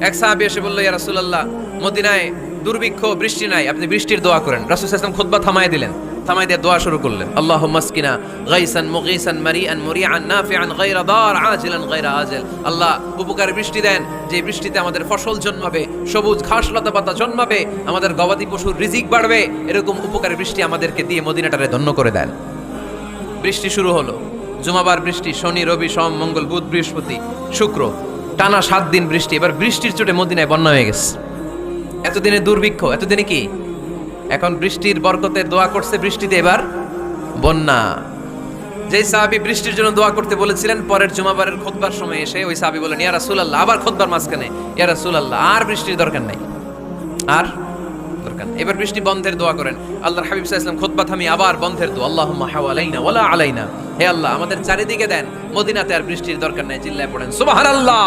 এক সাহাবী এসে বলল, ইয়া রাসূলুল্লাহ, মদিনায় দুর্ভিক্ষ, বৃষ্টি নাই, আপনি বৃষ্টির দোয়া করেন। রাসূল সাল্লাল্লাহু আলাইহি ওয়াসাল্লাম খুতবা থামায় দিলেন, থামায় দিয়ে দোয়া শুরু করলেন, আল্লাহুম্মা আসকিনা গাইসান মুগীসান মারিআন মুরিআন নাফিআন গায়রা দার আজিলান গায়রা আজাল। আল্লাহ, উপকারী বৃষ্টি দেন, যে বৃষ্টিতে আমাদের ফসল জন্মাবে, সবুজ ঘাস লতা পাতা জন্মাবে, আমাদের গবাদি পশুর রিজিক বাড়বে, এরকম উপকারী বৃষ্টি আমাদেরকে দিয়ে মদিনাটারে ধন্য করে দেন। বৃষ্টি শুরু হলো, জুমাবার বৃষ্টি, শনি রবি সোম মঙ্গল বুধ বৃহস্পতি শুক্র, টানা 7 দিন বৃষ্টি। এবার বৃষ্টির চোটে মদিনায় বন্যা হয়ে গেছে। এতদিনে দুর্ভিক্ষ, এতদিনে কি? এখন বৃষ্টির বরকতের দোয়া করছে, বৃষ্টিতে এবার বন্যা। যেই সাহাবী বৃষ্টির জন্য দোয়া করতে বলেছিলেন, পরের জুমাবারের খুতবার সময় এসে ওই সাহাবী বলেন, ইয়া রাসূলুল্লাহ, আবার খুতবার মাঝখানে, ইয়া রাসূলুল্লাহ, আর বৃষ্টির দরকার নাই, আর দরকার নেই, এবার বৃষ্টি বন্ধের দোয়া করেন। আল্লাহর হাবিব সাল্লাল্লাহু আলাইহি ওয়াসাল্লাম খুতবা থামিয়ে আবার বন্ধের দোয়া, আল্লাহুম্মা হাওয়ালাইনা ওয়ালা আলাইনা, হে আল্লাহ, আমাদের চারিদিকে দেন, মদিনাতে আর বৃষ্টির দরকার নাই। চিল্লায় পড়েন সুবহানাল্লাহ।